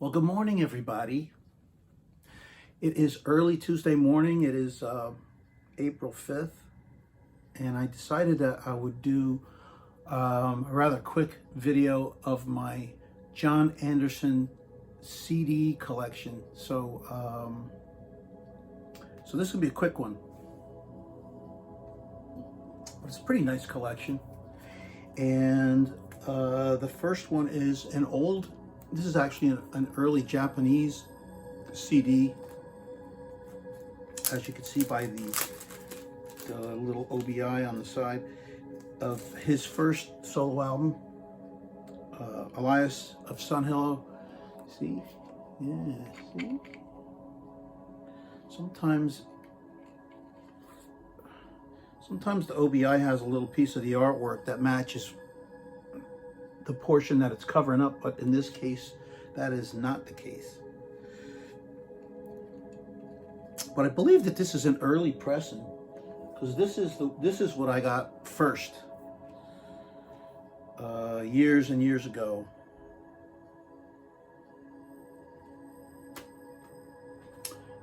Well, good morning, everybody. It is early Tuesday morning. It is April 5th, and I decided that I would do a rather quick video of my Jon Anderson CD collection. So this will be a quick one. But it's a pretty nice collection. And the first one is this is actually an early Japanese CD, as you can see by the little OBI on the side of his first solo album, Elias of Sunhillow. See? Yeah, see? Sometimes the OBI has a little piece of the artwork that matches the portion that it's covering up, but in this case, that is not the case. But I believe that this is an early pressing, because this is what I got first, years and years ago.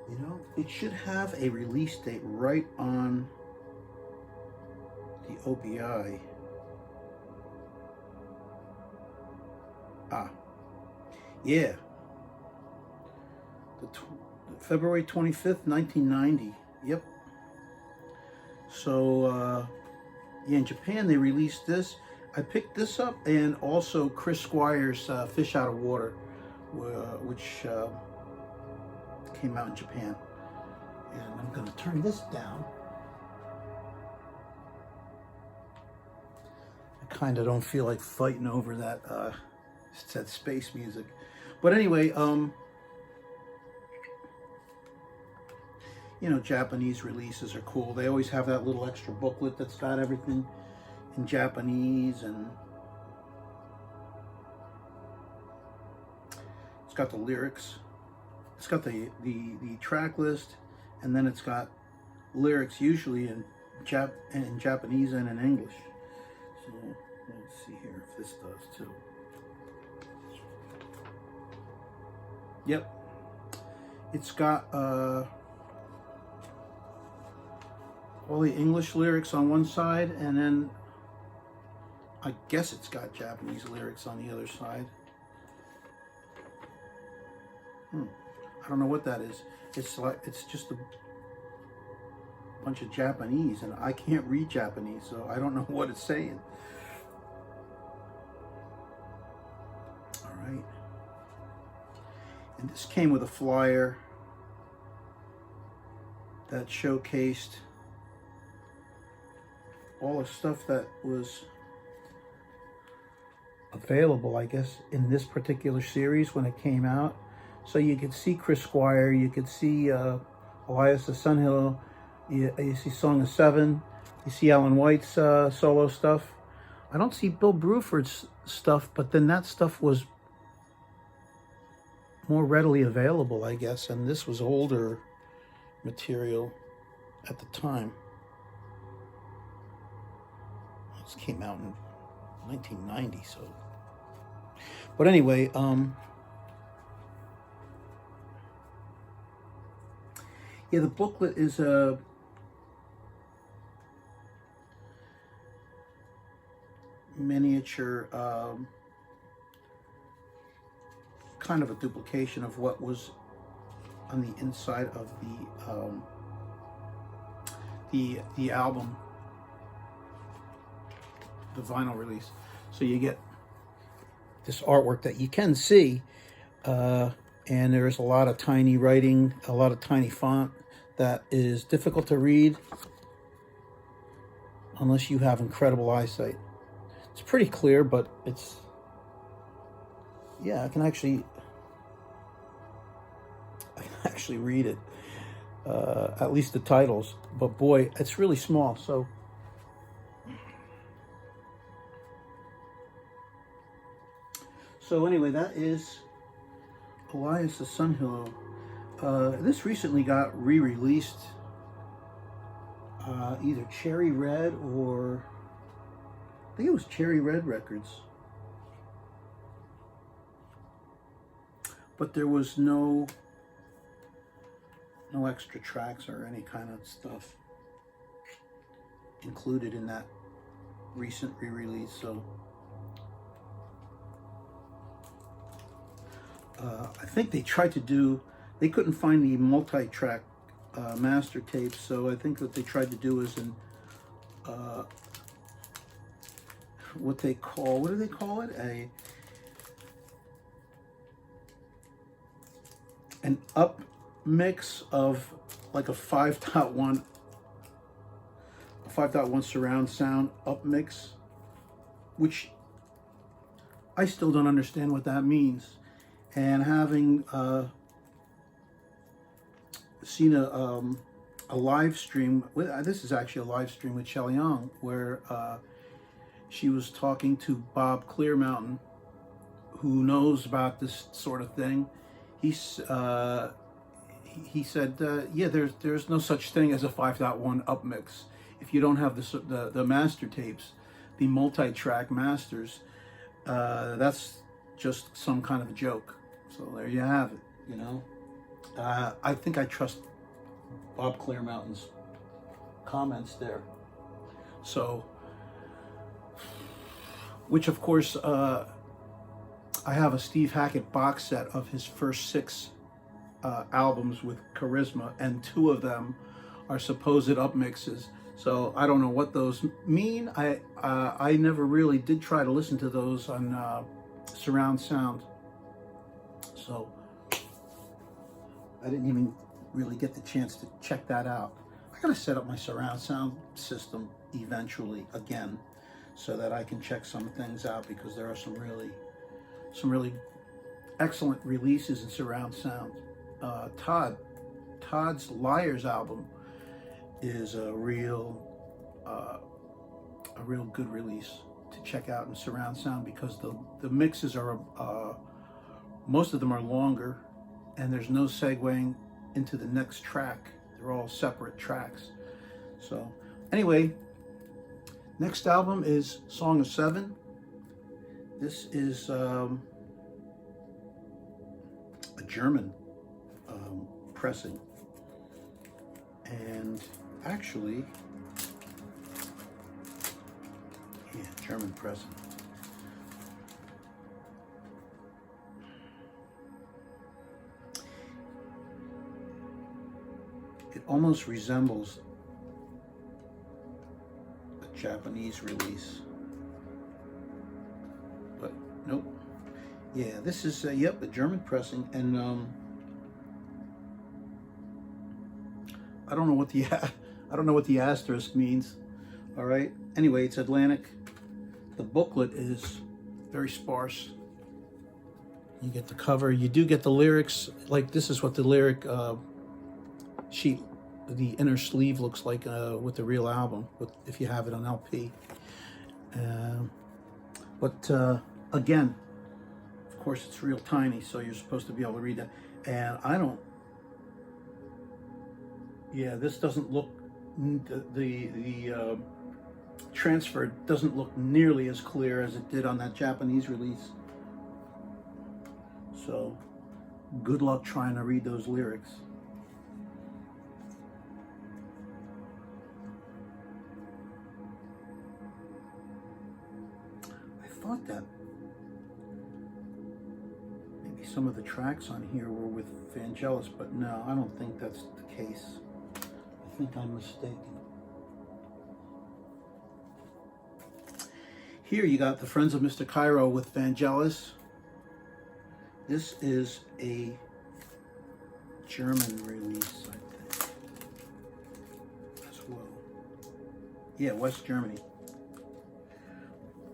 You know, it should have a release date right on the OBI. Yeah. February 25th, 1990. Yep. So, yeah, in Japan they released this. I picked this up, and also Chris Squire's Fish Out of Water, which came out in Japan. And I'm going to turn this down. I kind of don't feel like fighting over that space music. But anyway, you know, Japanese releases are cool. They always have that little extra booklet that's got everything in Japanese, and it's got the lyrics. It's got the track list, and then it's got lyrics usually in Japanese and in English. So let's see here if this does too. Yep, it's got all the English lyrics on one side, and then I guess it's got Japanese lyrics on the other side. I don't know what that is. It's just a bunch of Japanese, and I can't read Japanese, so I don't know what it's saying. All right. And this came with a flyer that showcased all the stuff that was available, I guess, in this particular series when it came out. So you could see Chris Squire, you could see Elias of Sunhill, you see Song of Seven, you see Alan White's solo stuff. I don't see Bill Bruford's stuff, but then that stuff was more readily available, I guess, and this was older material at the time. This came out in 1990, so. But anyway, yeah, the booklet is a miniature, kind of a duplication of what was on the inside of the album, the vinyl release. So you get this artwork that you can see, and there's a lot of tiny writing, a lot of tiny font that is difficult to read unless you have incredible eyesight. It's pretty clear, but it's, yeah, I can actually read it, at least the titles, but boy, it's really small. So anyway, that is Elias of Sunhillow. This recently got re-released, either Cherry Red or I think it was Cherry Red Records. but there was no extra tracks or any kind of stuff included in that recent re-release. So I think they tried to do, they couldn't find the multi-track master tapes, so I think what they tried to do is what do they call it? An up mix of like a 5.1 surround sound up mix, which I still don't understand what that means. And having seen a live stream with, this is actually a live stream with Shelley Young, where she was talking to Bob Clearmountain, who knows about this sort of thing. He said, yeah, there's no such thing as a 5.1 up mix. If you don't have the master tapes, the multi-track masters, that's just some kind of a joke. So there you have it, you know. I think I trust Bob Clearmountain's comments there. So, which of course, I have a Steve Hackett box set of his first 6 albums with Charisma, and 2 of them are supposed upmixes. So I don't know what those mean. I never really did try to listen to those on surround sound. So I didn't even really get the chance to check that out. I gotta set up my surround sound system eventually again, so that I can check some things out, because there are some really excellent releases in surround sound. Todd's Liars album is a real good release to check out in surround sound, because the mixes are most of them are longer, and there's no segueing into the next track. They're all separate tracks. So anyway, next album is Song of Seven. This is a German pressing, and actually, yeah, German pressing. It almost resembles a Japanese release, but nope. Yeah, this is yep, a German pressing, and I don't know what the asterisk means. All right. Anyway, it's Atlantic. The booklet is very sparse. You get the cover. You do get the lyrics. Like, this is what the lyric sheet, the inner sleeve looks like with the real album, if you have it on LP. But again, of course, it's real tiny, so you're supposed to be able to read that. And I don't. Yeah, this doesn't look, the transfer doesn't look nearly as clear as it did on that Japanese release. So good luck trying to read those lyrics. I thought that maybe some of the tracks on here were with Vangelis, but no, I don't think that's the case. I think I'm mistaken. Here you got the Friends of Mr. Cairo with Vangelis. This is a German release, I think, as well. Yeah, West Germany.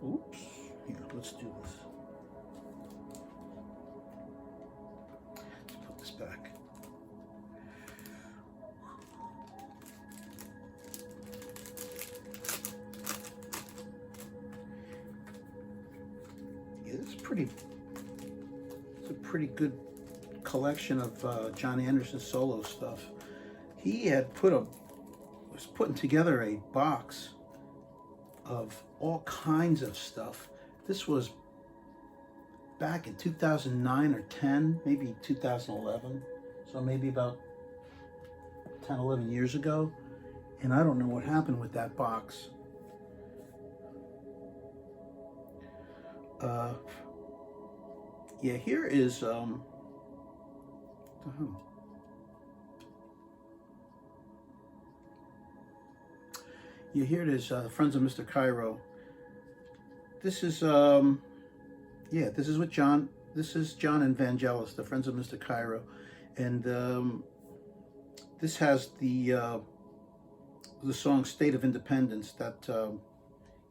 Oops. Here, let's do this. Let's put this back. It's a pretty good collection of Jon Anderson solo stuff. He had was putting together a box of all kinds of stuff. This was back in 2009 or 10, maybe 2011. So maybe about 10, 11 years ago. And I don't know what happened with that box. Yeah, here is, what the hell? Yeah, here it is, Friends of Mr. Cairo. This is, yeah, this is Jon and Vangelis, the Friends of Mr. Cairo. And this has the song State of Independence that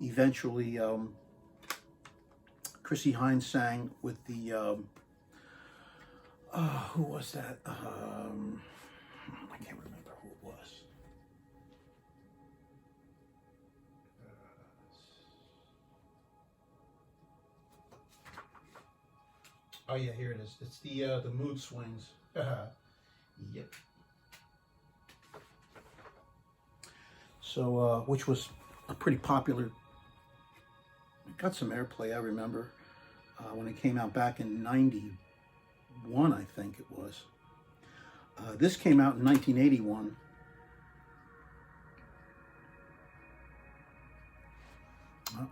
eventually Chrissie Hynde sang with the, who was that? I can't remember who it was. Oh yeah, here it is. It's the Mood Swings. Yep. So, which was a pretty popular. It got some airplay, I remember, when it came out back in '91, I think it was. This came out in 1981. Oh.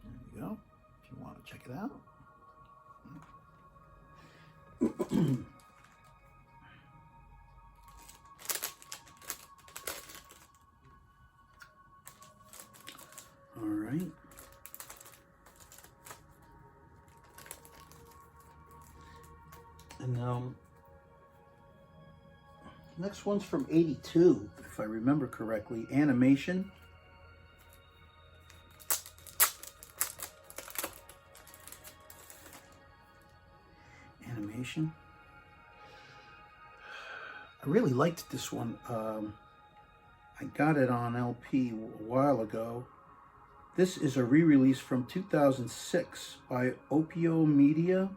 There you go. If you want to check it out. All right. And next one's from '82, if I remember correctly. Animation. Animation. I really liked this one. I got it on LP a while ago. This is a re-release from 2006 by Opio Media.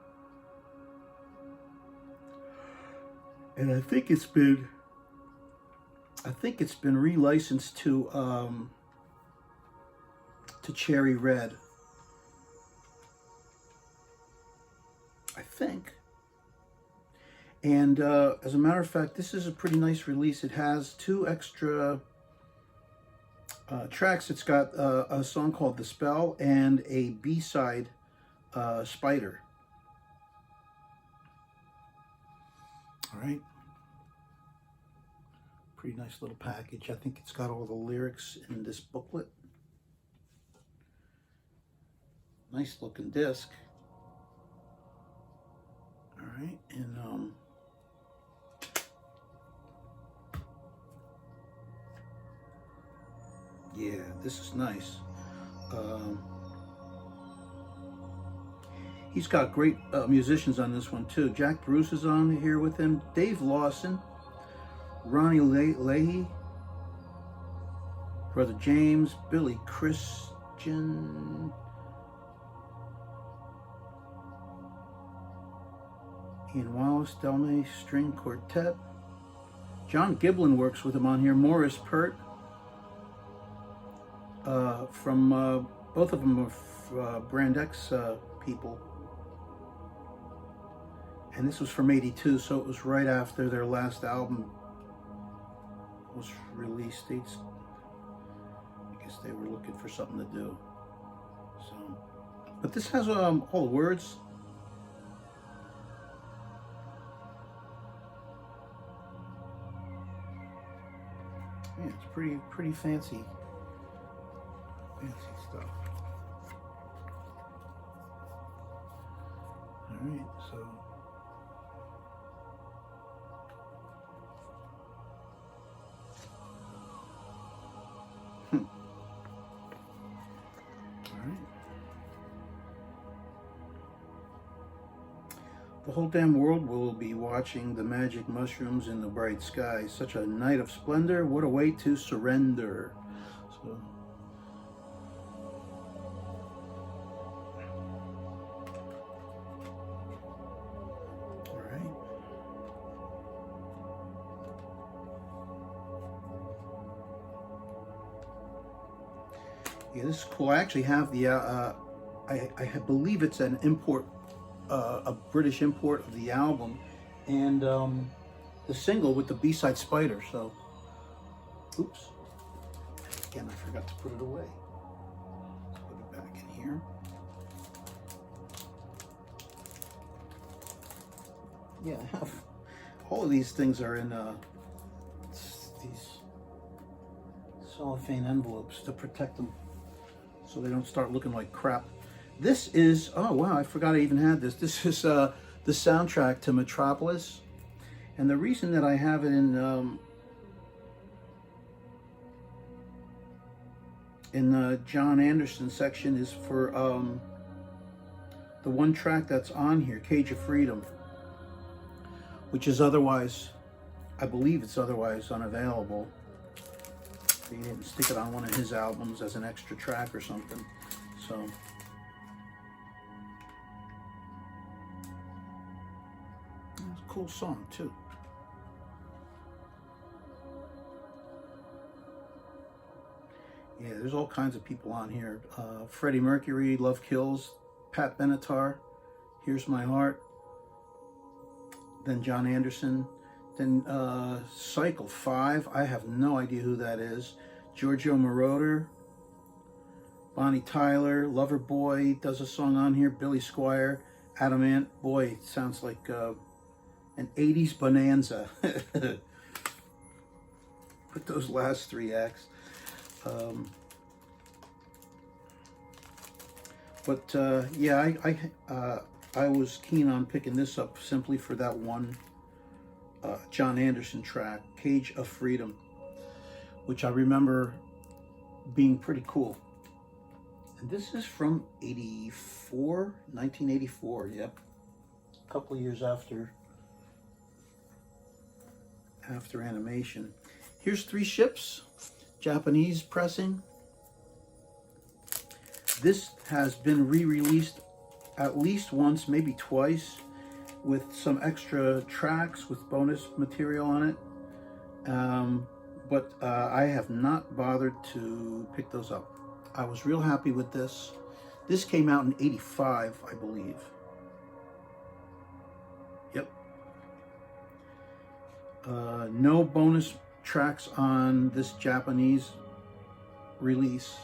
And I think it's been re-licensed to Cherry Red. I think. And as a matter of fact, this is a pretty nice release. It has 2 extra tracks. It's got a song called The Spell and a B-side, Spider. All right. Pretty nice little package. I think it's got all the lyrics in this booklet. Nice looking disc. All right, and yeah, this is nice. He's got great musicians on this one too. Jack Bruce is on here with him. Dave Lawson, Ronnie Leahy, Brother James, Billy Christian, Ian Wallace, Delmay String Quartet. John Giblin works with him on here. Morris Pert. From both of them are Brand X people. And this was from '82, so it was right after their last album was released. I guess they were looking for something to do. So, but this has all the words. Yeah, it's pretty fancy stuff. All right, so. The whole damn world will be watching the magic mushrooms in the bright sky. Such a night of splendor. What a way to surrender. So, all right. Yeah, this is cool. I actually have the I believe it's an import, a British import of the album, and the single with the B-side Spider. So, oops, again, I forgot to put it away. Let's put it back in here. Yeah, I have, all of these things are in these cellophane envelopes to protect them so they don't start looking like crap. This is, oh wow, I forgot I even had this. This is the soundtrack to Metropolis. And the reason that I have it in the Jon Anderson section is for the one track that's on here, Cage of Freedom, which is otherwise, I believe it's otherwise unavailable. He didn't stick it on one of his albums as an extra track or something. So, it's a cool song too. Yeah, there's all kinds of people on here. Freddie Mercury, Love Kills, Pat Benatar, Here's My Heart, then Jon Anderson, then Cycle 5, I have no idea who that is, Giorgio Moroder, Bonnie Tyler, Loverboy does a song on here, Billy Squier, Adam Ant, boy, it sounds like an 80s bonanza with those last three acts. Yeah, I was keen on picking this up simply for that one Jon Anderson track, Cage of Freedom, which I remember being pretty cool. And this is from 1984, yep. A couple of years after animation. Here's Three Ships, Japanese pressing. This has been re-released at least once, maybe twice, with some extra tracks with bonus material on it. But I have not bothered to pick those up. I was real happy with this. This came out in '85, I believe. Yep. No bonus tracks on this Japanese release.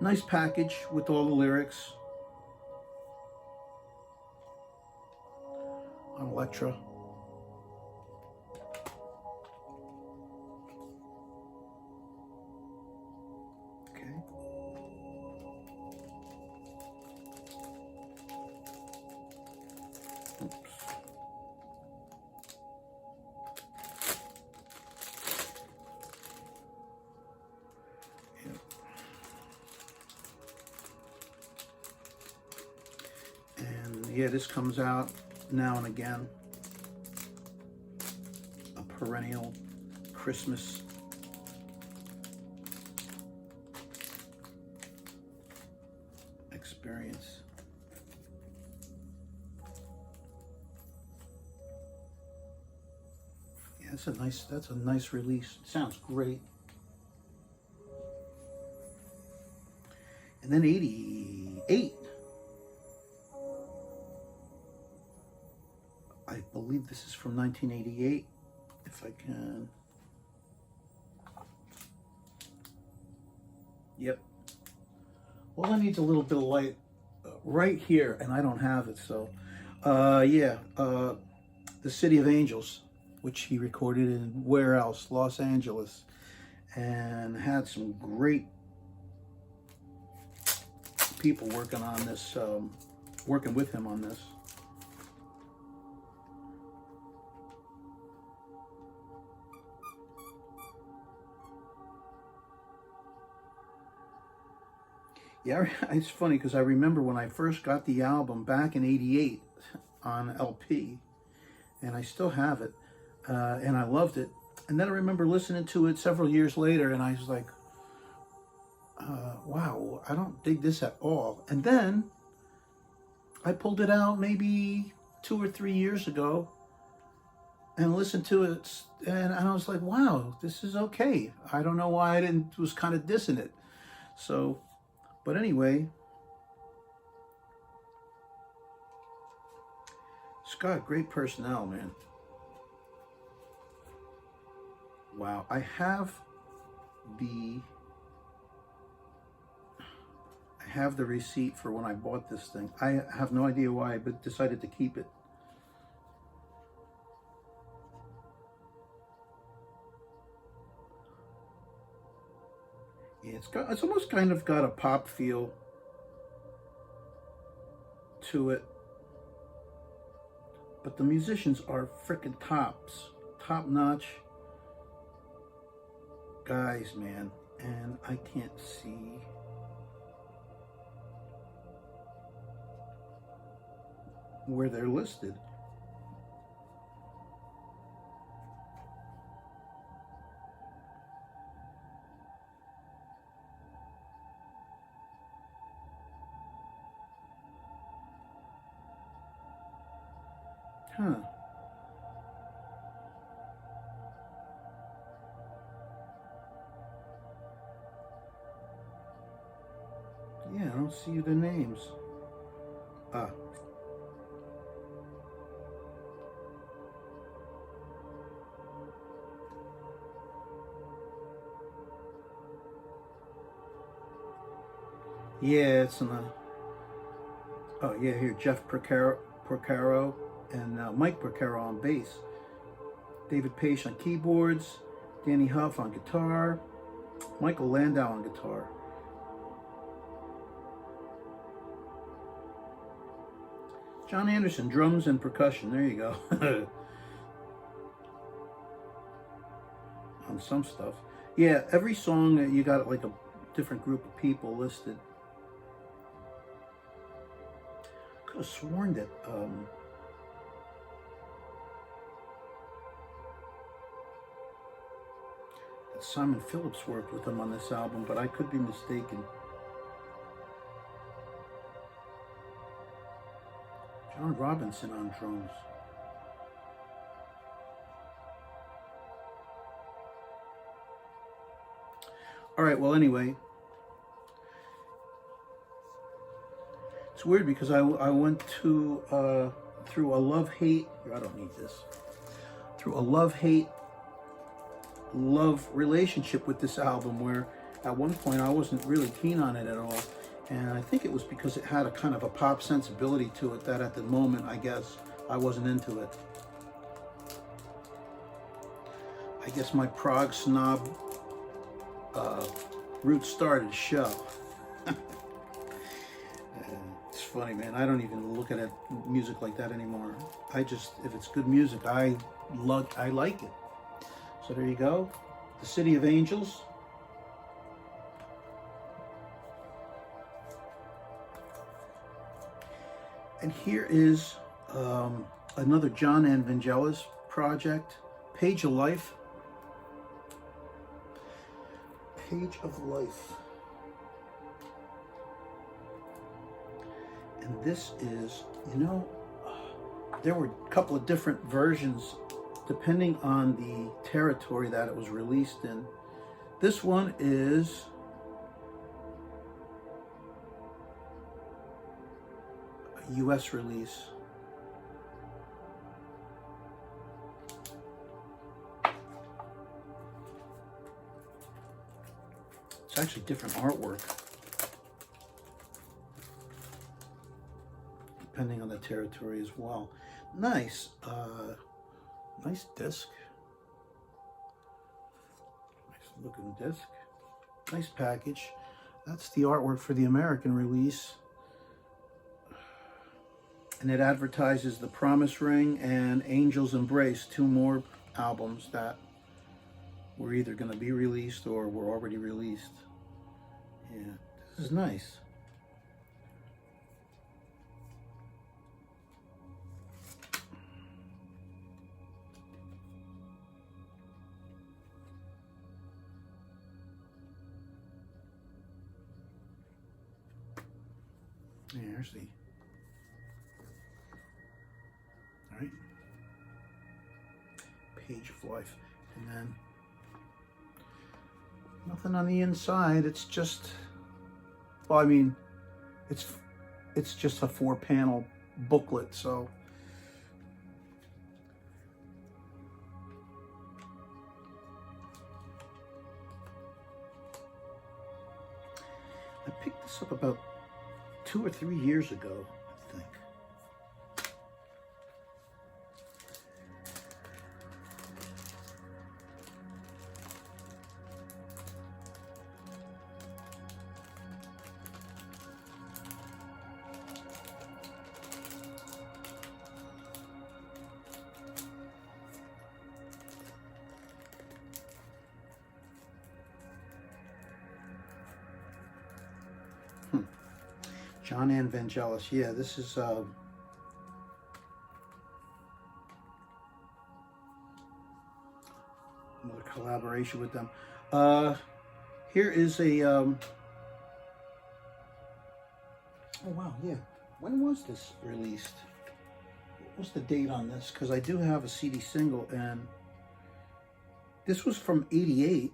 Nice package with all the lyrics on Elektra. Okay. Oops. Yeah, this comes out now and again. A perennial Christmas experience. Yeah, that's a nice release. It sounds great. And then 88. I believe this is from 1988, if I can. Yep. Well, I need a little bit of light right here, and I don't have it, so. Yeah, The City of Angels, which he recorded in where else? Los Angeles. And had some great people working on this, working with him on this. Yeah, it's funny because I remember when I first got the album back in '88 on LP, and I still have it, and I loved it. And then I remember listening to it several years later, and I was like, wow, I don't dig this at all. And then I pulled it out maybe 2 or 3 years ago, and listened to it, and I was like, wow, this is okay. I don't know why I didn't, was kind of dissing it. So, but anyway, Scott, great personnel, man. Wow, the I have the receipt for when I bought this thing. I have no idea why, but decided to keep it. Yeah, it's almost kind of got a pop feel to it, but the musicians are freaking top notch guys, man, and I can't see where they're listed. Huh. Yeah, I don't see the names. Ah. Yeah, it's in the... Oh, yeah, here, Jeff Porcaro and Mike Porcaro on bass. David Page on keyboards. Danny Huff on guitar. Michael Landau on guitar. Jon Anderson, drums and percussion. There you go. On some stuff. Yeah, every song you got like a different group of people listed. Could have sworn that Simon Phillips worked with him on this album, but I could be mistaken. John Robinson on drums. All right, well, anyway, it's weird because I went to through a love-hate, I don't need this, through a love-hate relationship with this album, where at one point I wasn't really keen on it at all, and I think it was because it had a kind of a pop sensibility to it that at the moment, I guess, I wasn't into it. I guess my prog snob roots started to show. It's funny, man. I don't even look at it, music like that anymore. I just, if it's good music, I like it. So there you go. The City of Angels. And here is another Jon Evangelis project, Page of Life. Page of Life. And this is, there were a couple of different versions depending on the territory that it was released in. This one is a US release. It's actually different artwork depending on the territory as well. Nice. Nice disc. Nice looking disc. Nice package. That's the artwork for the American release. And it advertises The Promise Ring and Angel's Embrace, two more albums that were either going to be released or were already released. Yeah, this is nice. Yeah, here's the... All right. of Life. And then nothing on the inside. It's just, well, I mean, it's just a 4-panel booklet, so I picked this up about 2 or 3 years ago, I think. Jon Anderson, yeah, this is another collaboration with them. Here is a oh wow, yeah, when was this released? What's the date on this? Because I do have a CD single, and this was from '88.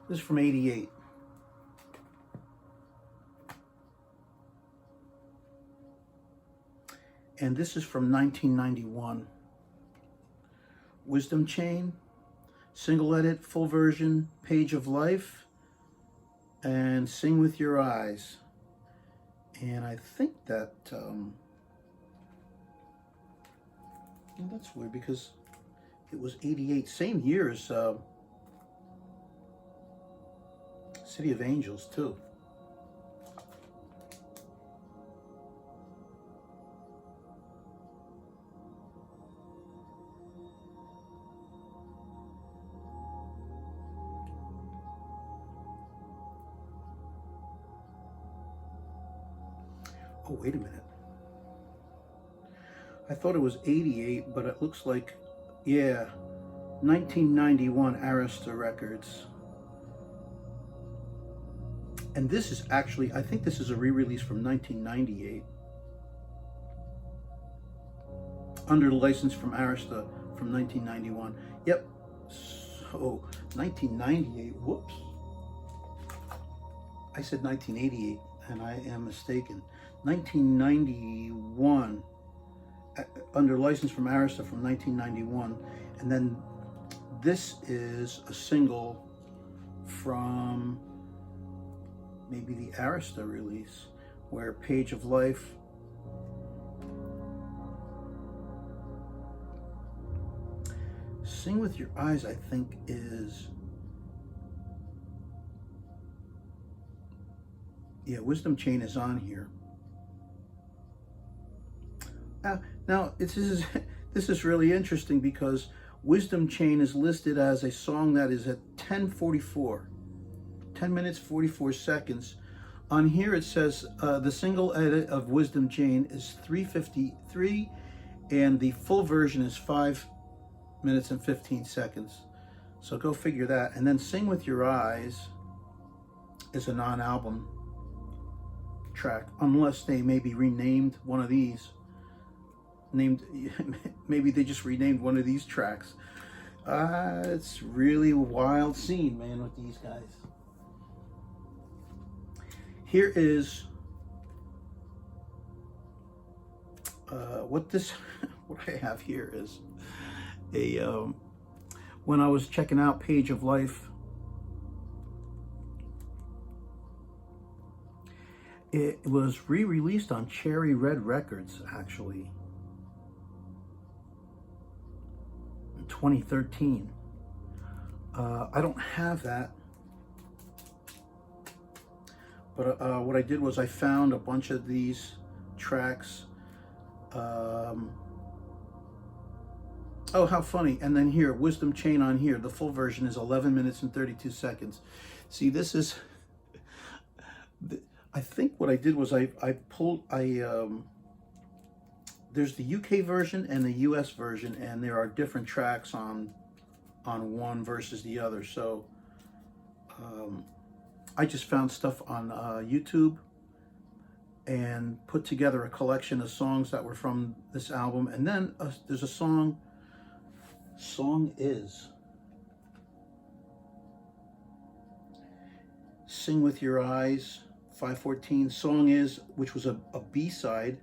This is from '88. And this is from 1991. Wisdom Chain, single edit, full version, Page of Life, and Sing With Your Eyes. And I think that, well, that's weird because it was '88, same year as City of Angels too. Oh, wait a minute. I thought it was '88, but it looks like, yeah, 1991 Arista Records. And this is actually, I think this is a re-release from 1998. Under the license from Arista from 1991. Yep. So, 1998, whoops. I said 1988, and I am mistaken. 1991, under license from Arista from 1991, and then this is a single from maybe the Arista release, where Page of Life, Sing With Your Eyes, I think is, yeah, Wisdom Chain is on here. Now, this is really interesting because Wisdom Chain is listed as a song that is at 10:44, 10 minutes 44 seconds. On here it says the single edit of Wisdom Chain is 3:53, and the full version is 5 minutes and 15 seconds. So go figure that. And then Sing With Your Eyes is a non-album track, unless they maybe renamed one of these. Maybe they just renamed one of these tracks. It's really a wild scene, man, with these guys. Here is what I have here is a when I was checking out Page of Life, it was re-released on Cherry Red Records, actually, in 2013. I don't have that, but what I did was I found a bunch of these tracks. Oh, how funny. And then here, Wisdom Chain on here, the full version is 11 minutes and 32 seconds. See, this is, I think what I did was there's the UK version and the US version, and there are different tracks on one versus the other. So I just found stuff on YouTube, and put together a collection of songs that were from this album. And then there's a song is Sing With Your Eyes, 5:14. Song Is, which was a B-side,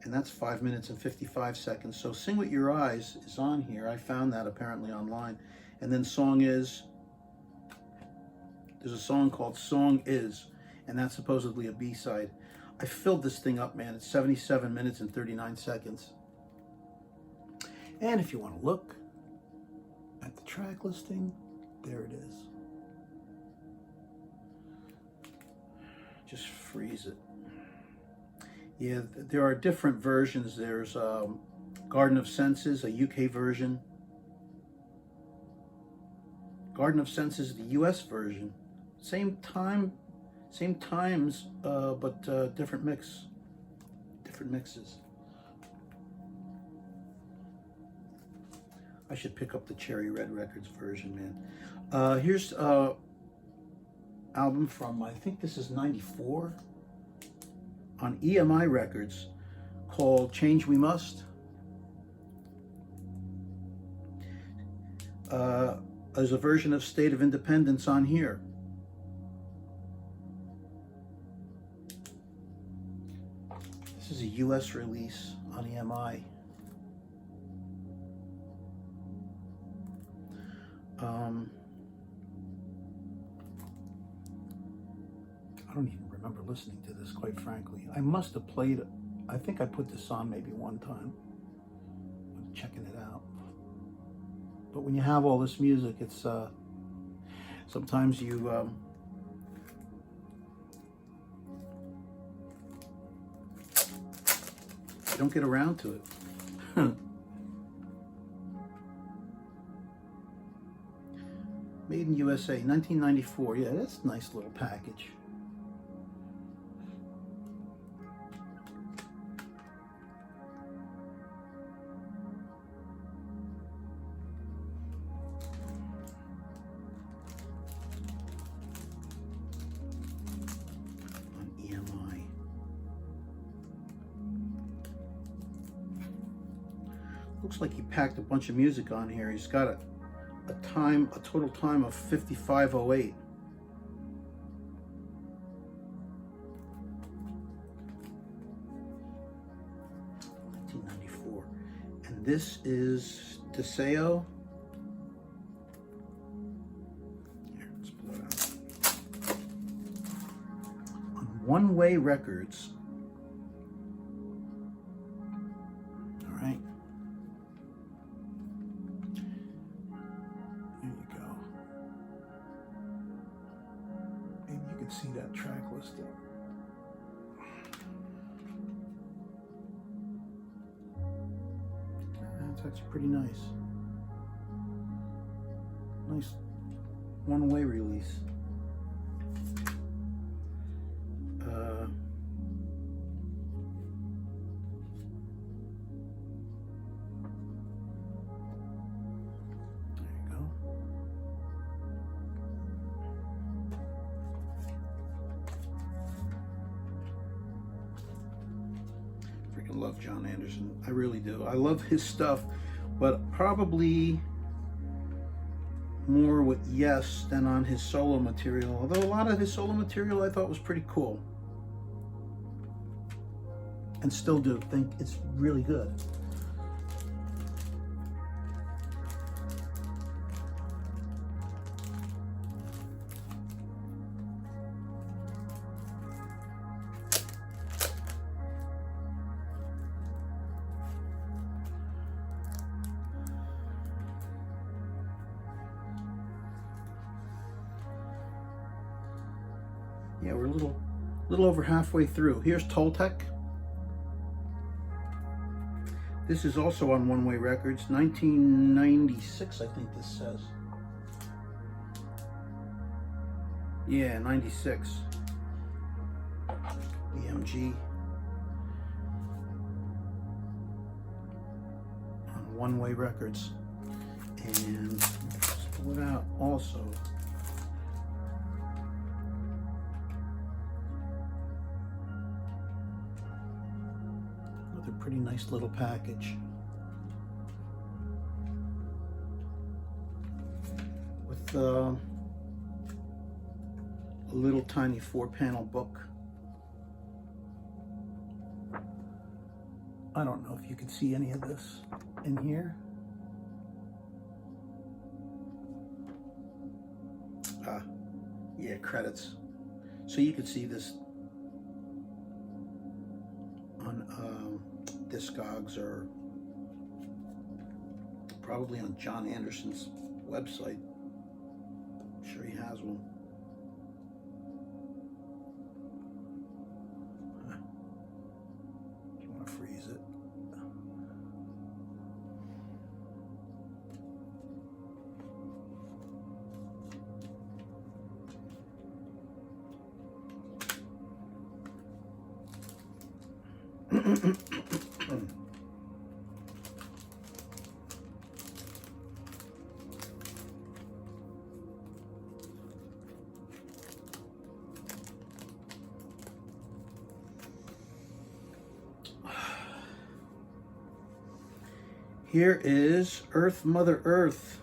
and that's 5 minutes and 55 seconds. So Sing With Your Eyes is on here. I found that apparently online. And then Song Is, there's a song called Song Is, and that's supposedly a B-side. I filled this thing up, man. It's 77 minutes and 39 seconds. And if you want to look at the track listing, there it is. Just freeze it. Yeah, there are different versions. There's Garden of Senses, a UK version. Garden of Senses, the US version. Same times, but different mixes. I should pick up the Cherry Red Records version, man. Here's album from, I think this is 94, on EMI Records, called Change We Must. There's a version of State of Independence on here. This is a US release on EMI. I don't even remember listening to this, quite frankly. I must have played it. I think I put this on maybe one time, checking it out. But when you have all this music, it's sometimes you don't get around to it. Made in USA, 1994. Yeah, that's a nice little package. On EMI. Looks like he packed a bunch of music on here. He's got a total time of 55:08. And this is Deseo. Here, let's pull it out. On One Way Records. All right. There you go. Maybe you can see that track listing. That's actually pretty nice. Nice one-way release. There you go. Freaking love Jon Anderson. I really do. I love his stuff, but probably more with Yes than on his solo material. Although a lot of his solo material I thought was pretty cool. And still do think it's really good. Yeah, we're a little over halfway through. Here's Toltec. This is also on One Way Records, 1996, I think this says. Yeah, 96. BMG. On One Way Records. And let's pull it out also. Pretty nice little package. With a little tiny 4-panel book. I don't know if you can see any of this in here. Yeah, credits. So you can see this on Discogs or probably on Jon Anderson's website. I'm sure he has one. If you want to freeze it. Here is Earth, Mother Earth.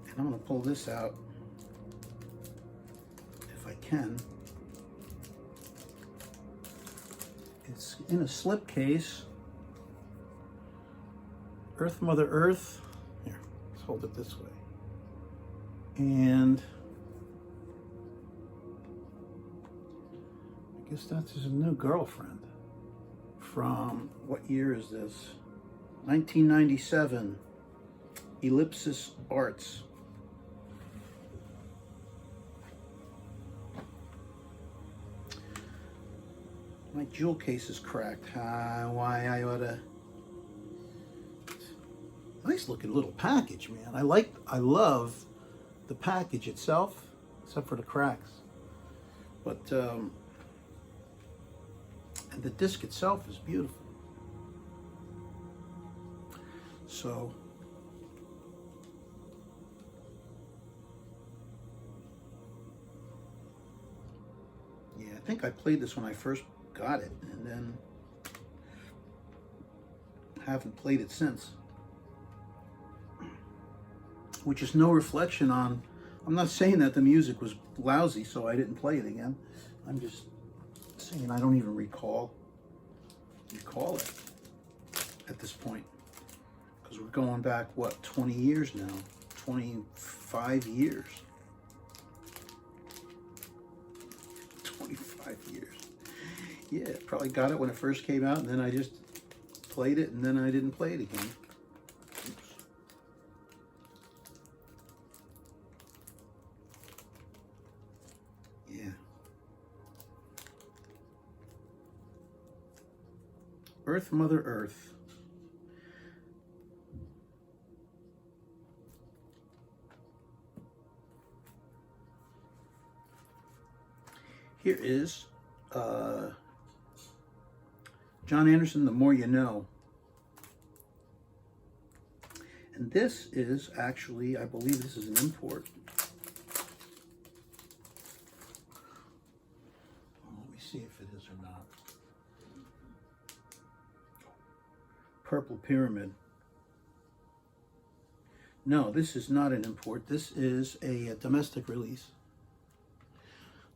And I'm going to pull this out if I can. It's in a slipcase. Earth, Mother Earth. Here, let's hold it this way. And I guess that's his new girlfriend. From what year is this? 1997. Ellipsis Arts. My jewel case is cracked. Why I oughta. Nice looking little package, man. I love the package itself, except for the cracks. But and the disc itself is beautiful. So yeah, I think I played this when I first got it, and then haven't played it since. Which is no reflection on, I'm not saying that the music was lousy so I didn't play it again. I'm just saying I don't even recall it at this point. Because we're going back, what, 20 years now? 25 years. 25 years. Yeah, probably got it when it first came out, and then I just played it, and then I didn't play it again. Oops. Yeah. Earth, Mother Earth. Here is Jon Anderson, The More You Know. And this is actually, I believe this is an import. Let me see if it is or not. Purple Pyramid. No, this is not an import. This is a domestic release.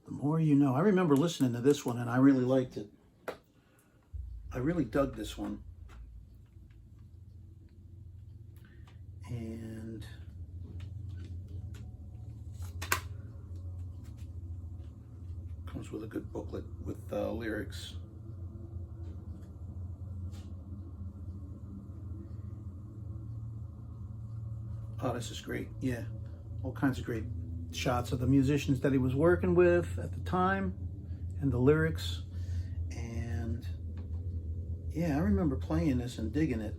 The More You Know. I remember listening to this one and I really liked it. I really dug this one. And comes with a good booklet with lyrics. Oh, this is great. Yeah, all kinds of great shots of the musicians that he was working with at the time and the lyrics. And yeah, I remember playing this and digging it.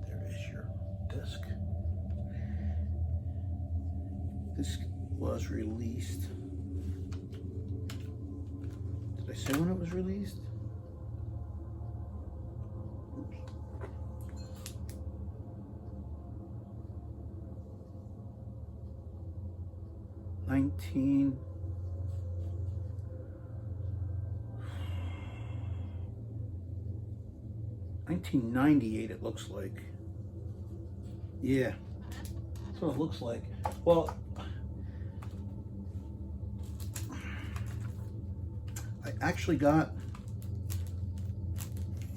There is your disc. This was released. Did I say when it was released? 1998 it looks like. Yeah, that's what it looks like. Well,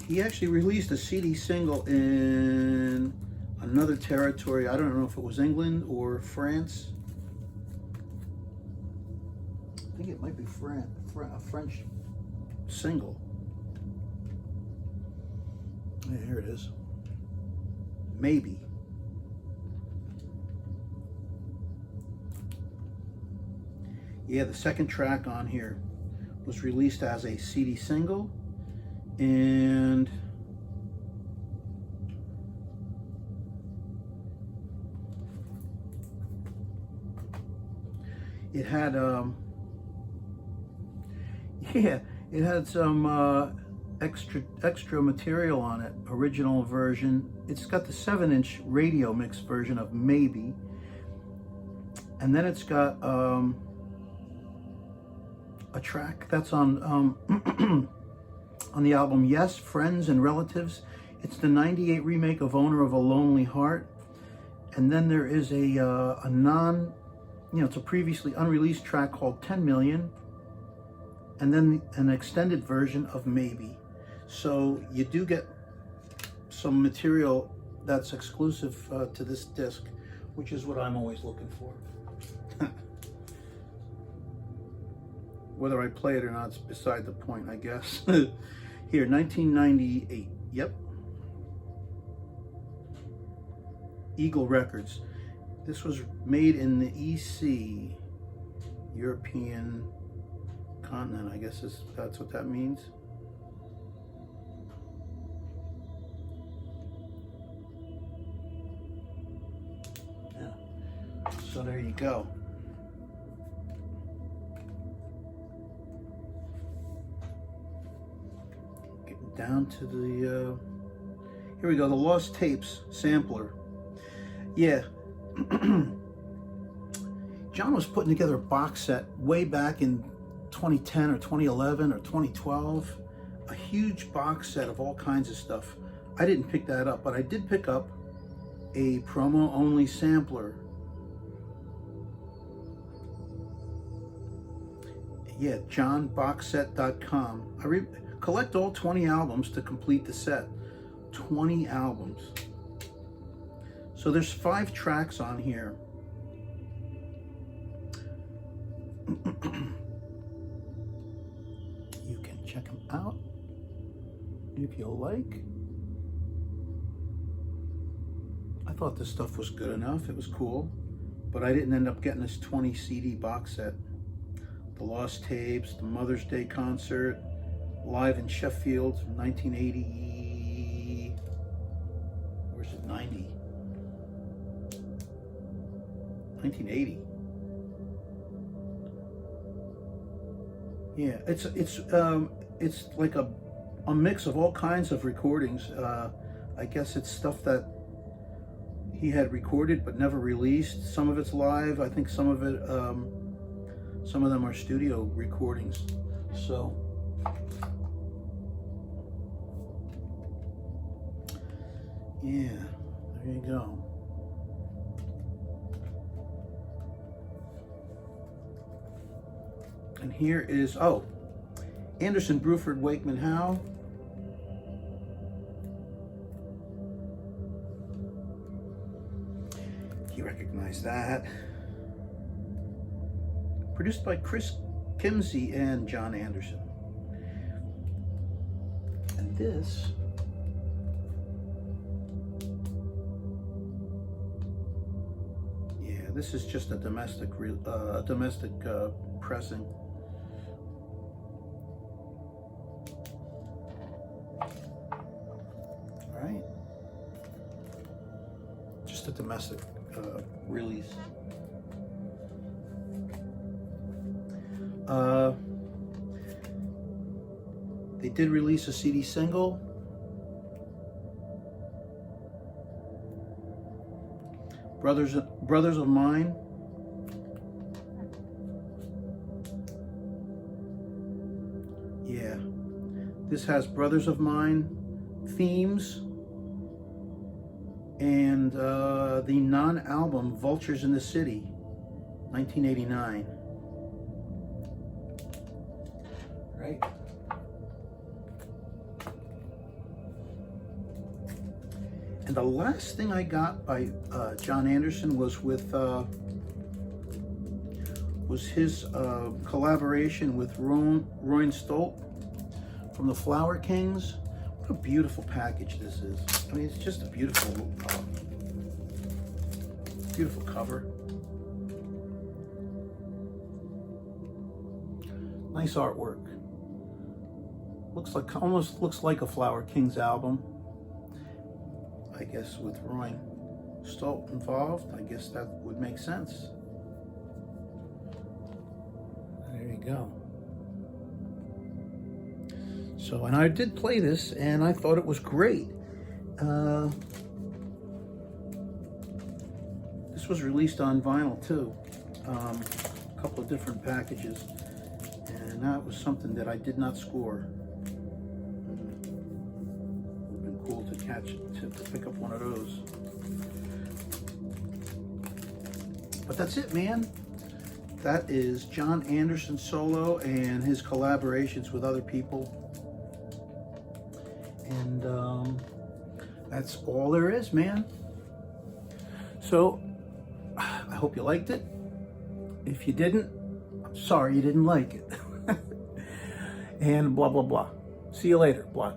he actually released a CD single in another territory. I don't know if it was England or France. I think it might be a French single. Yeah, here it is. Maybe. Yeah, the second track on here was released as a CD single, and it had it had some extra material on it. Original version. It's got the 7-inch radio mix version of Maybe, and then it's got a track that's on on the album Yes, Friends and Relatives. It's the 98 remake of Owner of a Lonely Heart. And then there is a it's a previously unreleased track called 10 Million, and then an extended version of Maybe. So you do get some material that's exclusive to this disc, which is what I'm always looking for. Whether I play it or not is beside the point, I guess. Here, 1998. Yep. Eagle Records. This was made in the EC, European continent, I guess that's what that means. Yeah. So there you go. Down to the here we go, the Lost Tapes sampler. Yeah. John was putting together a box set way back in 2010 or 2011 or 2012, a huge box set of all kinds of stuff. I didn't pick that up, but I did pick up a promo only sampler. Yeah, johnboxset.com. Collect all 20 albums to complete the set. 20 albums. So there's 5 tracks on here. You can check them out if you like. I thought this stuff was good enough. It was cool, but I didn't end up getting this 20 CD box set. The Lost Tapes, the Mother's Day concert, live in Sheffield from 1980, where's it, 90? 1980. Yeah, it's like a mix of all kinds of recordings. I guess it's stuff that he had recorded but never released. Some of it's live. I think some of them are studio recordings. So yeah, there you go. And here is, Anderson, Bruford, Wakeman, Howe. You recognize that. Produced by Chris Kimsey and Jon Anderson. And this this is just a domestic pressing. All right, just a domestic release. They did release a CD single. Brothers of Mine. This has Brothers of Mine themes and the non-album Vultures in the City, 1989. Right? And the last thing I got by Jon Anderson was his collaboration with Roy Stolt from the Flower Kings. What a beautiful package this is. I mean, it's just a beautiful cover. Nice artwork. Almost looks like a Flower Kings album. I guess with Roy Stolt involved, I guess that would make sense. There you go. So, and I did play this, and I thought it was great. This was released on vinyl too, a couple of different packages, and that was something that I did not score. Would have been cool to pick up one of those. But that's it, man. That is Jon Anderson solo and his collaborations with other people. And that's all there is, man. So I hope you liked it. If you didn't, I'm sorry you didn't like it. And blah, blah, blah. See you later. Blah.